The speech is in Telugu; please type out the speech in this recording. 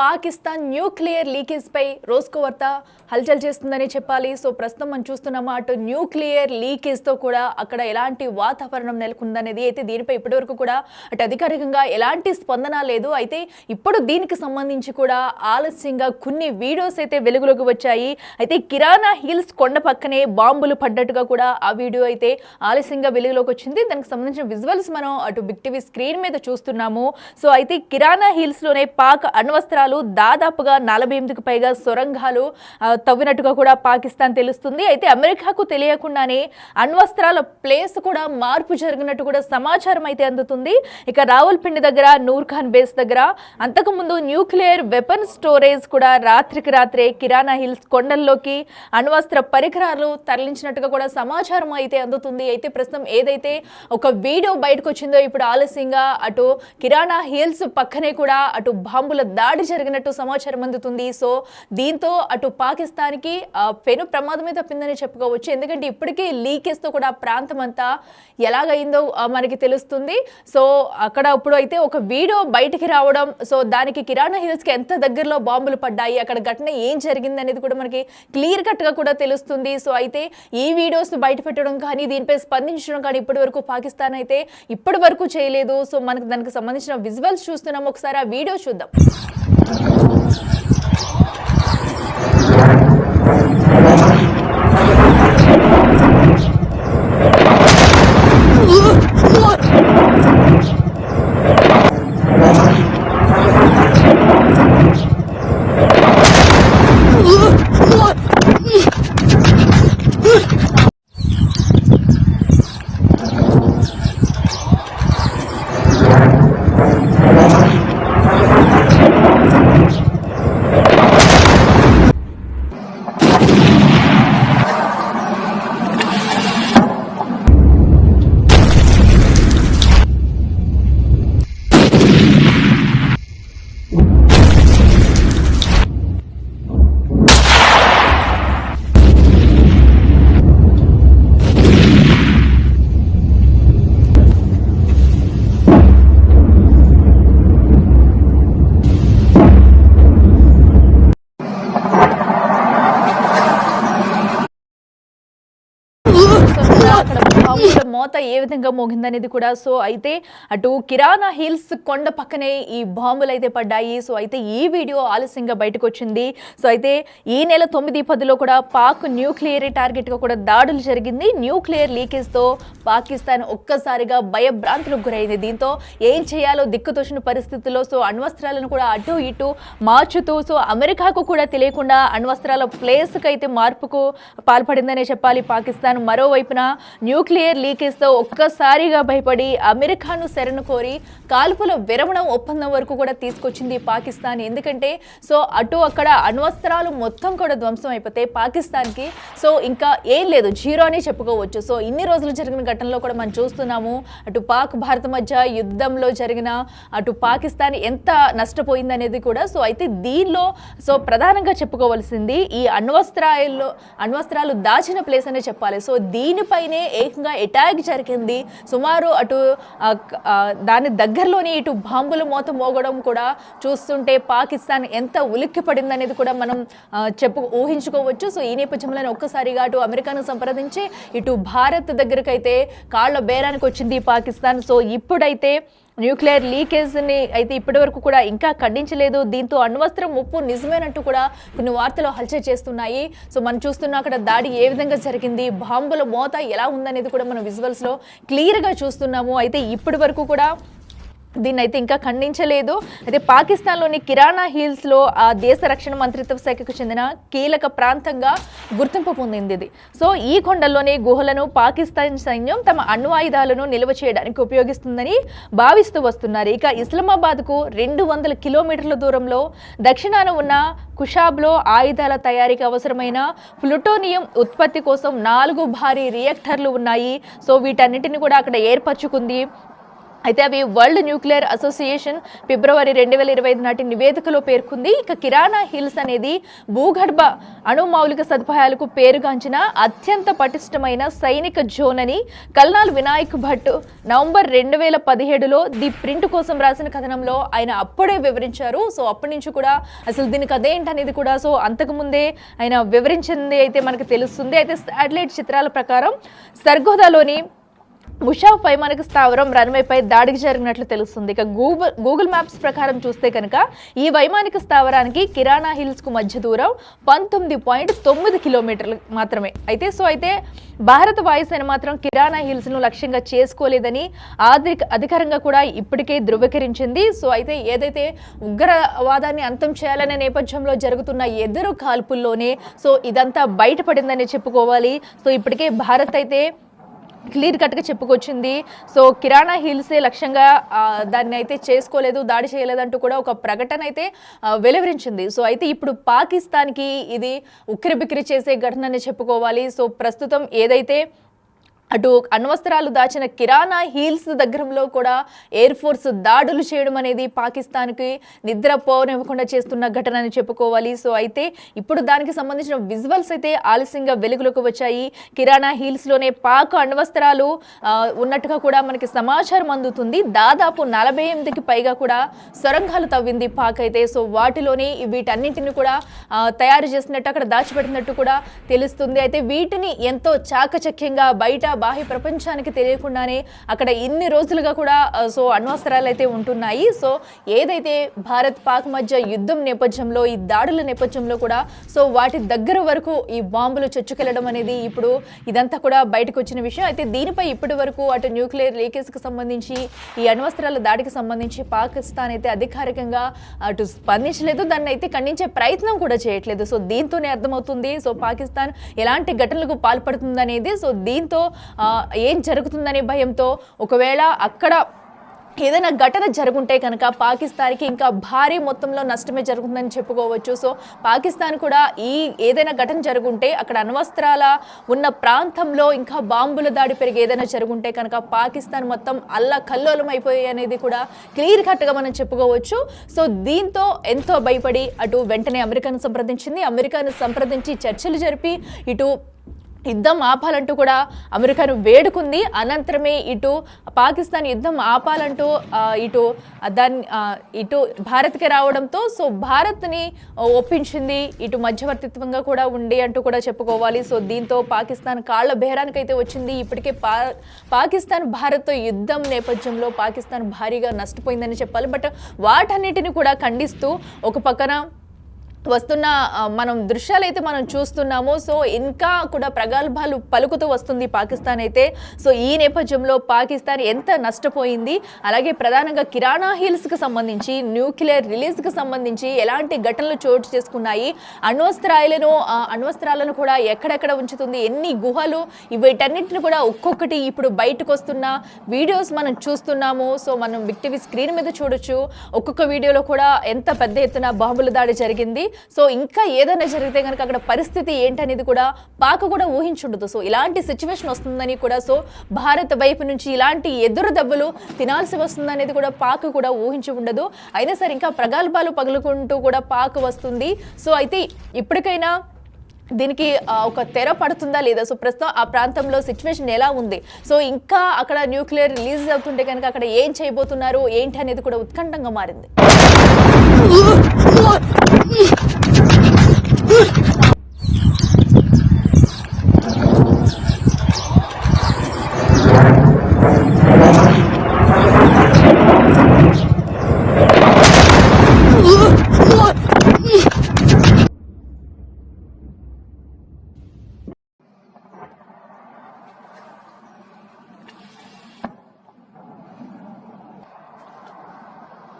పాకిస్తాన్ న్యూక్లియర్ లీకేజ్ పై రోజుకో వార్త హల్చల్ చేస్తుందని చెప్పాలి. సో ప్రస్తుతం మనం చూస్తున్నాము అటు న్యూక్లియర్ లీకేజ్ తో కూడా అక్కడ ఎలాంటి వాతావరణం నెలకొందనేది అయితే దీనిపై ఇప్పటివరకు కూడా అటు అధికారికంగా ఎలాంటి స్పందన లేదు. అయితే ఇప్పుడు దీనికి సంబంధించి కూడా ఆలస్యంగా కొన్ని వీడియోస్ అయితే వెలుగులోకి వచ్చాయి. అయితే కిరాణా హిల్స్ కొండ పక్కనే బాంబులు పడ్డట్టుగా కూడా ఆ వీడియో అయితే ఆలస్యంగా వెలుగులోకి వచ్చింది. దానికి సంబంధించిన విజువల్స్ మనం అటు బిగ్ టీవీ స్క్రీన్ మీద చూస్తున్నాము. సో అయితే కిరాణా హిల్స్ లోనే పాక్ అణ్వస్త్రాలు దాదాపుగా 48కి పైగా సొరంగాలు తవ్వినట్టుగా కూడా పాకిస్తాన్ తెలుస్తుంది. అయితే అమెరికాకు తెలియకుండానే అణ్వస్త్రాల ప్లేస్ కూడా మార్పు జరిగినట్టు కూడా సమాచారం అయితే అందుతుంది. ఇక రావల్పిండి దగ్గర నూర్ఖాన్ బేస్ దగ్గర అంతకుముందు న్యూక్లియర్ వెపన్ స్టోరేజ్ కూడా రాత్రికి రాత్రే కిరాణా హిల్స్ కొండల్లోకి అణ్వస్త్ర పరికరాలు తరలించినట్టుగా కూడా సమాచారం అయితే అందుతుంది. అయితే ప్రస్తుతం ఏదైతే ఒక వీడియో బయటకు వచ్చిందో ఇప్పుడు ఆలస్యంగా అటు కిరాణా హిల్స్ పక్కనే కూడా అటు బాంబుల దాడి జరిగినట్టు సమాచారం అందుతుంది. సో దీంతో అటు పాకిస్తాన్కి పెను ప్రమాదమే తప్పిందని చెప్పుకోవచ్చు. ఎందుకంటే ఇప్పటికీ లీకేజ్తో కూడా ప్రాంతం అంతా ఎలాగైందో మనకి తెలుస్తుంది. సో అక్కడ ఇప్పుడు అయితే ఒక వీడియో బయటికి రావడం, సో దానికి కిరాణా హిల్స్కి ఎంత దగ్గరలో బాంబులు పడ్డాయి, అక్కడ ఘటన ఏం జరిగింది అనేది కూడా మనకి క్లియర్ కట్గా కూడా తెలుస్తుంది. సో అయితే ఈ వీడియోస్ బయట పెట్టడం కానీ దీనిపై స్పందించడం కానీ ఇప్పటి వరకు పాకిస్తాన్ అయితే ఇప్పటి వరకు చేయలేదు. సో మనకు దానికి సంబంధించిన విజువల్స్ చూస్తున్నాం. ఒకసారి ఆ వీడియో చూద్దాం. మోత ఏ విధంగా మోగిందనేది కూడా. సో అయితే అటు కిరాణా హిల్స్ కొండ పక్కనే ఈ బాంబులు అయితే పడ్డాయి. సో అయితే ఈ వీడియో ఆలస్యంగా బయటకు వచ్చింది. సో అయితే ఈ నెల 9-10లో కూడా పాక్ న్యూక్లియర్ టార్గెట్గా కూడా దాడులు జరిగింది. న్యూక్లియర్ లీకేజ్తో పాకిస్తాన్ ఒక్కసారిగా భయభ్రాంతులకు గురైంది. దీంతో ఏం చేయాలో దిక్కుతోచిన పరిస్థితుల్లో సో అణ్వస్త్రాలను కూడా అటు ఇటు మార్చుతూ సో అమెరికాకు కూడా తెలియకుండా అణ్వస్త్రాల ప్లేస్కి అయితే మార్పుకు పాల్పడిందనే చెప్పాలి పాకిస్తాన్. మరోవైపున న్యూక్లియర్ లీకేజ్తో ఒక్కసారిగా భయపడి అమెరికాను శరణు కోరి కాల్పుల విరమణ ఒప్పందం వరకు కూడా తీసుకొచ్చింది పాకిస్తాన్. ఎందుకంటే సో అటు అక్కడ అణ్వస్త్రాలు మొత్తం కూడా ధ్వంసం అయిపోతే పాకిస్తాన్కి సో ఇంకా ఏం లేదు, జీరో అని చెప్పుకోవచ్చు. సో ఇన్ని రోజులు జరిగిన ఘటనలో కూడా మనం చూస్తున్నాము అటు పాక్ భారత్ మధ్య యుద్ధంలో జరిగిన అటు పాకిస్తాన్ ఎంత నష్టపోయిందనేది కూడా. సో అయితే దీనిలో సో ప్రధానంగా చెప్పుకోవాల్సింది ఈ అణ్వస్త్రాలు దాచిన ప్లేస్ అనే చెప్పాలి. సో దీనిపైనే ఏకంగా అటాక్ జరిగింది. సుమారు అటు దాని దగ్గరలోని ఇటు బాంబుల మోత మోగడం కూడా చూస్తుంటే పాకిస్తాన్ ఎంత ఉలిక్కి పడింది అనేది కూడా మనం ఊహించుకోవచ్చు. సో ఈ నేపథ్యంలో ఒక్కసారిగా అటు అమెరికాను సంప్రదించి ఇటు భారత్ దగ్గరకైతే కాళ్ళ బేరానికి వచ్చింది పాకిస్తాన్. సో ఇప్పుడైతే న్యూక్లియర్ లీకేజ్ని అయితే ఇప్పటి వరకు కూడా ఇంకా ఖండించలేదు. దీంతో అణ్వస్త్రం ముప్పు నిజమేనట్టు కూడా కొన్ని వార్తలు హల్చల్ చేస్తున్నాయి. సో మనం చూస్తున్నా అక్కడ దాడి ఏ విధంగా జరిగింది, బాంబుల మోత ఎలా ఉందనేది కూడా మనం విజువల్స్లో క్లియర్గా చూస్తున్నాము. అయితే ఇప్పటి వరకు కూడా దీన్ని అయితే ఇంకా ఖండించలేదు. అయితే పాకిస్తాన్లోని కిరాణా హిల్స్లో ఆ దేశ రక్షణ మంత్రిత్వ శాఖకు చెందిన కీలక ప్రాంతంగా గుర్తింపు పొందింది ఇది. సో ఈ కొండల్లోని గుహలను పాకిస్తాన్ సైన్యం తమ అణ్వాయుధాలను నిల్వ చేయడానికి ఉపయోగిస్తుందని భావిస్తూ వస్తున్నారు. ఇక ఇస్లామాబాద్కు 200 కిలోమీటర్ల దూరంలో దక్షిణాన ఉన్న కుషాబ్లో ఆయుధాల తయారీకి అవసరమైన ప్లూటోనియం ఉత్పత్తి కోసం 4 భారీ రియాక్టర్లు ఉన్నాయి. సో వీటన్నిటిని కూడా అక్కడ ఏర్పరచుకుంది అయితే అవి వరల్డ్ న్యూక్లియర్ అసోసియేషన్ ఫిబ్రవరి 2025 నాటి నివేదికలో పేర్కొంది. ఇక కిరాణా హిల్స్ అనేది భూగర్భ అణు మౌలిక సదుపాయాలకు పేరుగాంచిన అత్యంత పటిష్టమైన సైనిక జోన్ అని కల్నాల్ వినాయక్ భట్ నవంబర్ 2017లో ది ప్రింట్ కోసం రాసిన కథనంలో ఆయన అప్పుడే వివరించారు. సో అప్పటి నుంచి కూడా అసలు దీనికి అదేంటనేది కూడా సో అంతకుముందే ఆయన వివరించింది అయితే మనకు తెలుస్తుంది. అయితే శాటిలైట్ చిత్రాల ప్రకారం సర్గోదాలోని ముషాఫ్ వైమానిక స్థావరం రన్వేపై దాడికి జరిగినట్లు తెలుస్తుంది. ఇక గూగుల్ మ్యాప్స్ ప్రకారం చూస్తే కనుక ఈ వైమానిక స్థావరానికి కిరాణా హిల్స్ కు మధ్య దూరం 19.9 కిలోమీటర్లు మాత్రమే. అయితే భారత వాయుసేన మాత్రం కిరాణా హిల్స్ ను లక్ష్యంగా చేసుకోలేదని అధికారంగా కూడా ఇప్పటికే ధృవీకరించింది. సో అయితే ఏదైతే ఉగ్రవాదాన్ని అంతం చేయాలనే నేపథ్యంలో జరుగుతున్న ఎదురు కాల్పుల్లోనే సో ఇదంతా బయటపడిందని చెప్పుకోవాలి. సో ఇప్పటికే భారత్ అయితే క్లియర్ కట్గా చెప్పుకొచ్చింది. సో కిరాణా హిల్సే లక్ష్యంగా దాన్ని అయితే చేసుకోలేదు, దాడి చేయలేదంటూ కూడా ఒక ప్రకటన అయితే వెలువరించింది. సో అయితే ఇప్పుడు పాకిస్తాన్కి ఇది ఉక్కిరిబిక్కిరి చేసే ఘటనని చెప్పుకోవాలి. సో ప్రస్తుతం ఏదైతే అటు అణ్వస్త్రాలు దాచిన కిరాణా హిల్స్ దగ్గరలో కూడా ఎయిర్ ఫోర్స్ దాడులు చేయడం అనేది పాకిస్తాన్కి నిద్రపోనివ్వకుండా చేస్తున్న ఘటన అని చెప్పుకోవాలి. సో అయితే ఇప్పుడు దానికి సంబంధించిన విజువల్స్ అయితే ఆలస్యంగా వెలుగులోకి వచ్చాయి. కిరాణా హిల్స్లోనే పాక్ అణ్వస్త్రాలు ఉన్నట్టుగా కూడా మనకి సమాచారం అందుతుంది. దాదాపు 48కి పైగా కూడా సొరంగాలు తవ్వింది పాక్ అయితే. సో వాటిలోని వీటన్నింటిని కూడా తయారు చేసినట్టు అక్కడ దాచిపెట్టినట్టు కూడా తెలుస్తుంది. అయితే వీటిని ఎంతో చాకచక్యంగా బయట బాహ్య ప్రపంచానికి తెలియకుండానే అక్కడ ఇన్ని రోజులుగా కూడా సో అణ్వస్త్రాలు అయితే ఉంటున్నాయి. సో ఏదైతే భారత్ పాక్ మధ్య యుద్ధం నేపథ్యంలో ఈ దాడుల నేపథ్యంలో కూడా సో వాటి దగ్గర వరకు ఈ బాంబులు చొచ్చుకెళ్లడం అనేది ఇప్పుడు ఇదంతా కూడా బయటకు వచ్చిన విషయం. అయితే దీనిపై ఇప్పటి వరకు అటు న్యూక్లియర్ లీకేజ్కి సంబంధించి ఈ అణ్వస్త్రాల దాడికి సంబంధించి పాకిస్తాన్ అయితే అధికారికంగా అటు స్పందించలేదు, దాన్ని అయితే ఖండించే ప్రయత్నం కూడా చేయట్లేదు. సో దీంతోనే అర్థమవుతుంది సో పాకిస్తాన్ ఎలాంటి ఘటనలకు పాల్పడుతుందనేది. సో దీంతో ఏం జరుగుతుందనే భయంతో ఒకవేళ అక్కడ ఏదైనా ఘటన జరుగుంటే కనుక పాకిస్తాన్కి ఇంకా భారీ మొత్తంలో నష్టమే జరుగుతుందని చెప్పుకోవచ్చు. సో పాకిస్తాన్ కూడా ఏదైనా ఘటన జరుగుంటే అక్కడ అణ్వస్త్రాల ఉన్న ప్రాంతంలో ఇంకా బాంబుల దాడి పెరిగి ఏదైనా జరుగుంటే కనుక పాకిస్తాన్ మొత్తం అల్లకల్లోలం అయిపోయి అనేది కూడా క్లియర్ కట్గా మనం చెప్పుకోవచ్చు. సో దీంతో ఎంతో భయపడి అటు వెంటనే అమెరికాను సంప్రదించి చర్చలు జరిపి ఇటు యుద్ధం ఆపాలంటూ కూడా అమెరికాను వేడుకుంది. అనంతరమే ఇటు పాకిస్తాన్ యుద్ధం ఆపాలంటూ ఇటు భారత్కి రావడంతో సో భారత్ని ఒప్పించింది, ఇటు మధ్యవర్తిత్వంగా కూడా ఉండి అంటూ కూడా చెప్పుకోవాలి. సో దీంతో పాకిస్తాన్ కాళ్ల బేరానికైతే వచ్చింది. ఇప్పటికే పాకిస్తాన్ భారత్తో యుద్ధం నేపథ్యంలో పాకిస్తాన్ భారీగా నష్టపోయిందని చెప్పాలి. బట్ వాటన్నిటిని కూడా ఖండిస్తూ ఒక పక్కన వస్తున్న మనం దృశ్యాలు అయితే మనం చూస్తున్నాము. సో ఇంకా కూడా ప్రగల్భాలు పలుకుతూ వస్తుంది పాకిస్తాన్ అయితే. సో ఈ నేపథ్యంలో పాకిస్తాన్ ఎంత నష్టపోయింది, అలాగే ప్రధానంగా కిరాణా హిల్స్కి సంబంధించి న్యూక్లియర్ రిలీజ్కి సంబంధించి ఎలాంటి ఘటనలు చోటు చేసుకున్నాయి, అణ్వస్త్రాలను కూడా ఎక్కడెక్కడ ఉంచుతుంది, ఎన్ని గుహలు, వీటన్నిటిని కూడా ఒక్కొక్కటి ఇప్పుడు బయటకు వస్తున్న వీడియోస్ మనం చూస్తున్నాము. సో మనం బిగ్ టీవీ స్క్రీన్ మీద చూడొచ్చు. ఒక్కొక్క వీడియోలో కూడా ఎంత పెద్ద ఎత్తున బాంబుల దాడి జరిగింది. సో ఇంకా ఏదైనా జరిగితే కనుక అక్కడ పరిస్థితి ఏంటనేది కూడా పాక్ కూడా ఊహించుండదు. సో ఇలాంటి సిచ్యువేషన్ వస్తుందని కూడా సో భారత్ వైపు నుంచి ఇలాంటి ఎదురు దెబ్బలు తినాల్సి వస్తుందనేది కూడా పాక్ కూడా ఊహించి ఉండదు. అయినా సరే ఇంకా ప్రగల్భాలు పగులుకుంటూ కూడా పాక్ వస్తుంది. సో అయితే ఇప్పటికైనా దీనికి ఒక తెర పడుతుందా లేదా, సో ప్రస్తుతం ఆ ప్రాంతంలో సిచ్యువేషన్ ఎలా ఉంది, సో ఇంకా అక్కడ న్యూక్లియర్ రిలీజ్ అవుతుంటే కనుక అక్కడ ఏం చేయబోతున్నారు ఏంటి అనేది కూడా ఉత్కంఠంగా మారింది.